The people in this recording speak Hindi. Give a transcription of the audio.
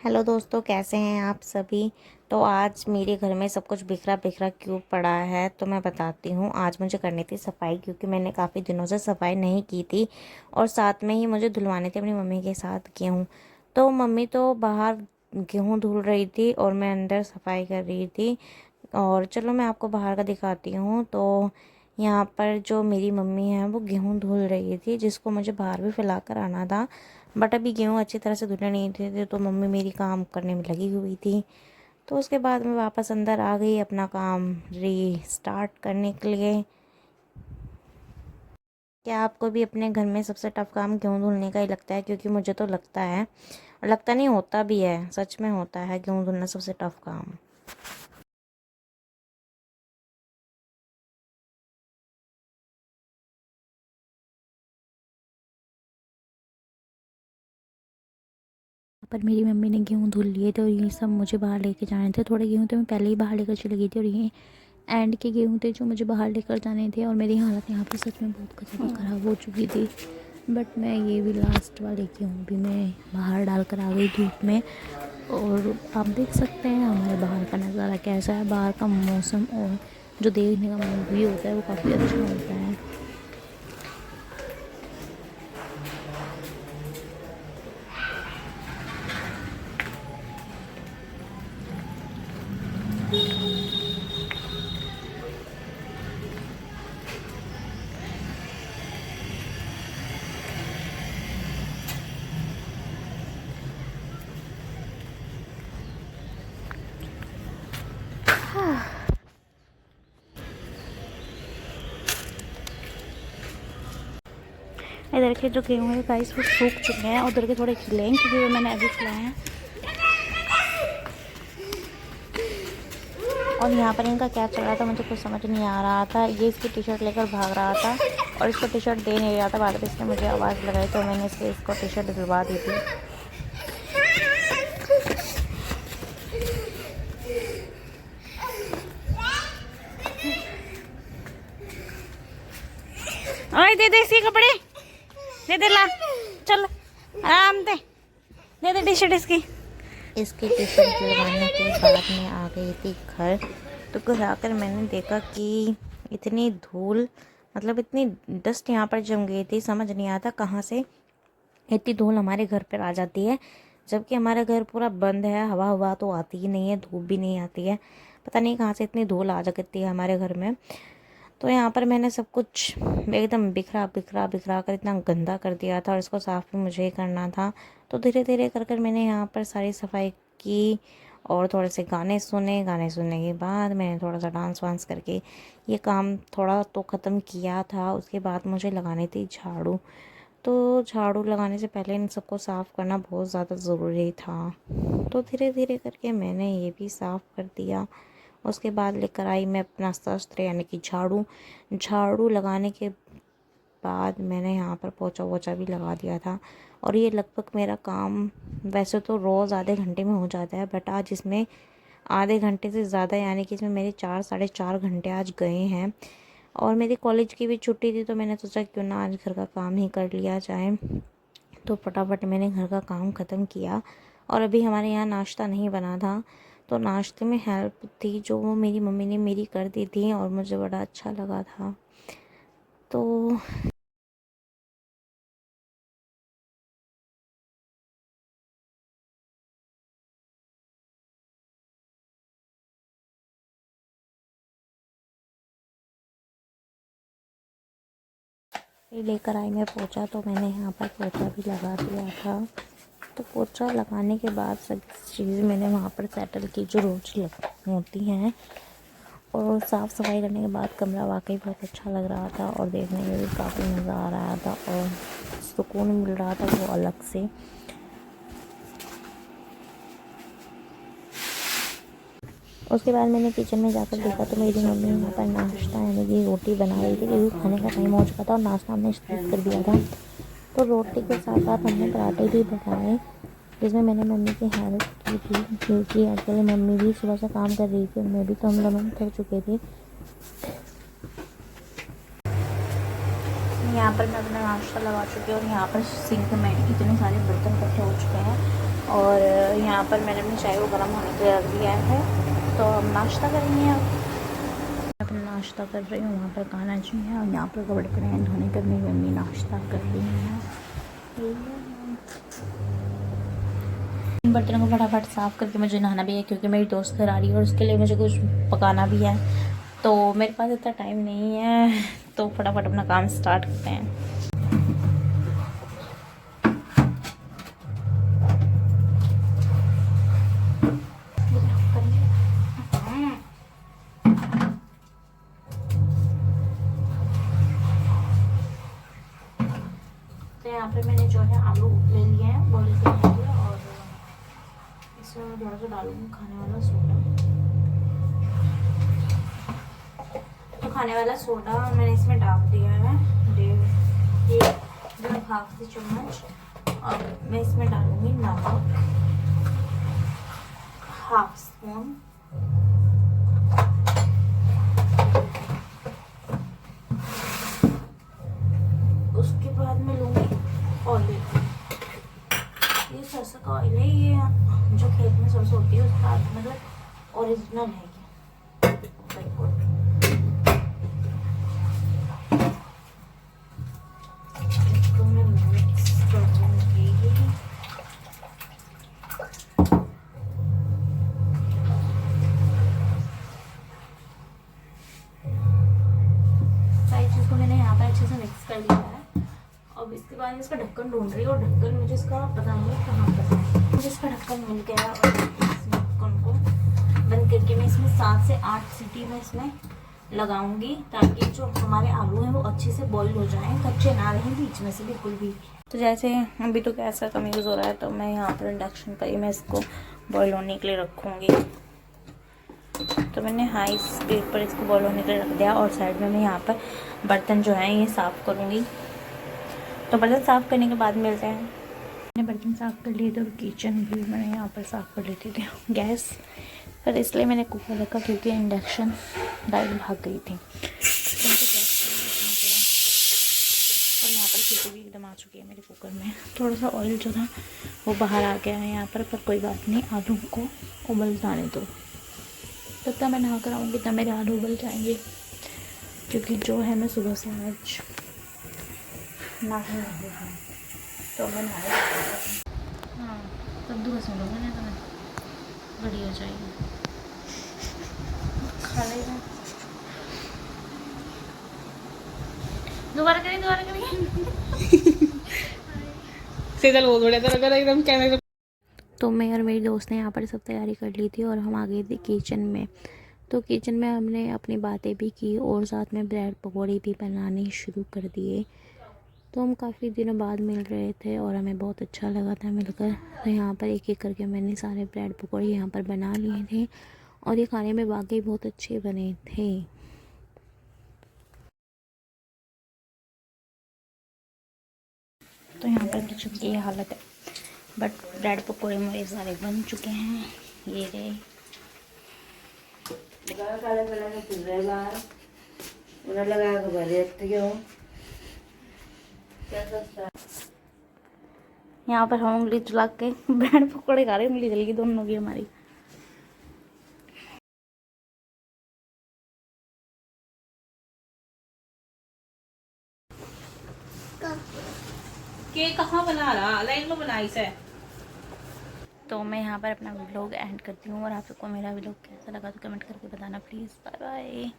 हेलो दोस्तों, कैसे हैं आप सभी। तो आज मेरे घर में सब कुछ बिखरा बिखरा क्यों पड़ा है तो मैं बताती हूँ। आज मुझे करनी थी सफाई क्योंकि मैंने काफ़ी दिनों से सफाई नहीं की थी और साथ में ही मुझे धुलवाने थे अपनी मम्मी के साथ गेहूँ। तो मम्मी तो बाहर गेहूँ धुल रही थी और मैं अंदर सफाई कर रही थी। और चलो मैं आपको बाहर का दिखाती हूँ। तो यहाँ पर जो मेरी मम्मी है वो गेहूँ धुल रही थी, जिसको मुझे बाहर भी फैला कर आना था, बट अभी गेहूँ अच्छी तरह से धुले नहीं थे तो मम्मी मेरी काम करने में लगी हुई थी। तो उसके बाद मैं वापस अंदर आ गई अपना काम रीस्टार्ट करने के लिए। क्या आपको भी अपने घर में सबसे टफ काम गेहूँ धुलने का ही लगता है? क्योंकि मुझे तो लगता है, और लगता नहीं, होता भी है, सच में होता है गेहूँ धुलना सबसे टफ काम। पर मेरी मम्मी ने गेहूँ धुल लिए थे और ये सब मुझे बाहर लेके जाने थे। थोड़े गेहूँ तो मैं पहले ही बाहर लेकर चली गई थी और ये एंड के गेहूँ थे जो मुझे बाहर लेकर जाने थे। और मेरी हालत यहाँ पे सच में बहुत ज़्यादा ख़राब हो चुकी थी। बट मैं ये भी लास्ट वाले गेहूँ भी मैं बाहर डाल कर आ गई धूप में। और आप देख सकते हैं हमारे बाहर का नज़ारा कैसा है। बाहर का मौसम और जो देखने का व्यू होता है वो काफ़ी अच्छा होता है। इधर के जो गेहूँ है गाइस वो सूख चुके हैं, उधर के थोड़े खिले हैं क्योंकि वो मैंने अभी खिलाए हैं। और यहाँ पर इनका क्या चल रहा था मुझे कुछ समझ नहीं आ रहा था। ये इसकी टी शर्ट लेकर भाग रहा था और इसको टी शर्ट दे नहीं रहा था। बाद में इसने मुझे आवाज़ लगाई तो मैंने इसको टी शर्ट दिलवा दी थी। ओए दे दे इसके कपड़े, दे दे, ला चल आराम दे दे टी शर्ट इसकी टी शर्ट दिलवाने के बाद मैं आ गई थी घर। तो घर आकर मैंने देखा कि इतनी धूल, मतलब इतनी डस्ट यहाँ पर जम गई थी, समझ नहीं आता कहाँ से इतनी धूल हमारे घर पर आ जाती है। जबकि हमारा घर पूरा बंद है, हवा हवा तो आती ही नहीं है, धूप भी नहीं आती है। पता नहीं कहाँ से इतनी धूल आ जाती है हमारे घर में। तो यहाँ पर मैंने सब कुछ एकदम बिखरा बिखरा बिखरा कर इतना गंदा कर दिया था और इसको साफ़ भी मुझे ही करना था। तो धीरे धीरे कर कर मैंने यहाँ पर सारी सफाई की और थोड़े से गाने सुने। गाने सुनने के बाद मैंने थोड़ा सा डांस वांस करके ये काम थोड़ा तो ख़त्म किया था। उसके बाद मुझे लगानी थी झाड़ू। तो झाड़ू लगाने से पहले इन सबको साफ़ करना बहुत ज़्यादा ज़रूरी था। तो धीरे धीरे करके मैंने ये भी साफ़ कर दिया। उसके बाद लेकर आई मैं अपना शस्त्र यानी कि झाड़ू। झाड़ू लगाने के बाद मैंने यहाँ पर पोंछा वोछा भी लगा दिया था। और ये लगभग मेरा काम वैसे तो रोज़ आधे घंटे में हो जाता है, बट आज इसमें आधे घंटे से ज़्यादा, यानी कि इसमें मेरे 4 साढ़े 4 घंटे आज गए हैं। और मेरी कॉलेज की भी छुट्टी थी तो मैंने सोचा क्यों ना आज घर का काम ही कर लिया जाए। तो फटाफट मैंने घर का काम ख़त्म किया। और अभी हमारे यहाँ नाश्ता नहीं बना था तो नाश्ते में हेल्प थी जो वो मेरी मम्मी ने मेरी कर दी थी और मुझे बड़ा अच्छा लगा था। तो लेकर आई मैं पोंछा। तो मैंने यहाँ पर पोंछा भी लगा दिया था। तो पोंछा लगाने के बाद सब चीज़ मैंने वहाँ पर सेटल की जो रोज होती हैं। और साफ़ सफाई करने के बाद कमरा वाकई बहुत अच्छा लग रहा था और देखने में भी काफ़ी मज़ा आ रहा था और सुकून मिल रहा था वो अलग से। उसके बाद मैंने किचन में जाकर देखा तो मेरी मम्मी यहाँ पर नाश्ता यानी कि रोटी बना रही थी क्योंकि खाने का टाइम हो चुका था और नाश्ता हमने स्किप कर दिया था। तो रोटी के साथ साथ हमने पराठे भी बनाए जिसमें मैंने मम्मी की हेल्प की थी क्योंकि एक्चुअली मम्मी भी सुबह से काम कर रही थी और मैं भी, तो हम दोनों थक चुके थे। यहाँ पर मैं अपना नाश्ता लगा चुकी हूँ और यहाँ पर सिंक में इतने सारे बर्तन इकट्ठे हो चुके हैं और यहाँ पर मैंने अपनी चाय को गर्म होने के लिए रख दिया है, तो हम नाश्ता करेंगे। अब अपना नाश्ता कर रही हूँ, वहाँ पर खाना जी है और यहाँ पर कपड़े पड़े हैं धोने पर। मेरी मम्मी नाश्ता कर रही हैं। इन बर्तनों को फटाफट साफ़ करके मुझे नहाना भी है, क्योंकि मेरी दोस्त घर आ रही है और उसके लिए मुझे कुछ पकाना भी है। तो मेरे पास इतना टाइम नहीं है, तो फटाफट अपना काम स्टार्ट करते हैं। तो यहाँ पे मैंने जो है आलू ले लिए हैं बॉईल करने के लिए, और इसमें मैं थोड़ा सा डालूंगी खाने वाला सोडा। तो खाने वाला सोडा मैंने इसमें डाल दिया है, हाफ टी चम्मच। और मैं इसमें डालूंगी नमक, हाफ स्पून। उसके बाद मैं लूँगी ऑलिव। ये सरसों का ऑयल है, ये जो खेत में सरसों होती है उसका मतलब ओरिजिनल है ये, बिल्कुल। इसको मैं मिक्स करूँगी। सारी चीज़ को मैंने यहाँ पर अच्छे से मिक्स कर लिया है। अब इसके बाद मैं इसका ढक्कन ढूंढ रही हूँ, और ढक्कन मुझे इसका पता नहीं कहाँ पर है। मुझे इसका ढक्कन मिल गया, और इस ढक्कन को बंद करके मैं इसमें 7 से 8 सीटी में इसमें लगाऊंगी, ताकि जो हमारे आलू हैं वो अच्छे से बॉईल हो जाएं, कच्चे ना रहें बीच में से बिल्कुल भी। तो जैसे अभी तो गैस का कम यूज़ हो रहा है, तो मैं यहाँ पर इंडक्शन पर ही मैं इसको बॉईल होने के लिए रखूँगी। तो मैंने हाई स्पीड पर इसको बॉईल होने के लिए रख दिया, और साइड में मैं यहाँ पर बर्तन जो हैं ये साफ़ करूँगी। तो बर्तन साफ़ करने के बाद मिलते हैं। मैंने बर्तन साफ़ कर लिए थे, और किचन भी मैंने यहाँ पर साफ़ कर लेती थी। गैस पर इसलिए मैंने कुकर रखा, क्योंकि इंडक्शन लाइट भाग गई थी। और यहाँ पर सीटी भी एकदम आ चुकी है मेरे कुकर में। थोड़ा सा ऑयल जो था वो बाहर आ गया है यहाँ पर कोई बात नहीं, आलू को उबल जाने दो। तब तक मैं नहा कर आऊँगी, तब मेरे आलू उबल जाएंगे, क्योंकि जो है मैं सुबह से आज नहा रही हूँ, तो मैं नहा। हाँ, तब दूर से लोगे ना, तो मैं बड़ी हो जाएगी। खा लेगा। दोबारा करेंगे सीधा बहुत बढ़िया तरह कर एकदम कैमरे। तो मैं और मेरी दोस्त ने यहाँ पर सब तैयारी कर ली थी, और हम आ गए थे किचन में। तो किचन में हमने अपनी बातें भी की, और साथ में ब्रेड पकौड़े भी बनाने शुरू कर दिए। तो हम काफ़ी दिनों बाद मिल रहे थे, और हमें बहुत अच्छा लगा था मिलकर। तो यहाँ पर एक एक करके मैंने सारे ब्रेड पकौड़े यहाँ पर बना लिए थे, और ये खाने में वाकई बहुत अच्छे बने थे। तो यहाँ पर किचन की ये हालत है, बट ब्रेड पकौड़े मेरे सारे बन चुके हैं। ये रहे। यहाँ पर हम उंगली चला के ब्रेड पकौड़े खा रहे, उंगली जल गई दोनों की हमारी। के कहाँ बना रहा लाइन में बनाई से। तो मैं यहाँ पर अपना व्लॉग एंड करती हूँ, और आप सबको मेरा व्लॉग कैसा लगा तो कमेंट करके बताना प्लीज़। Bye bye.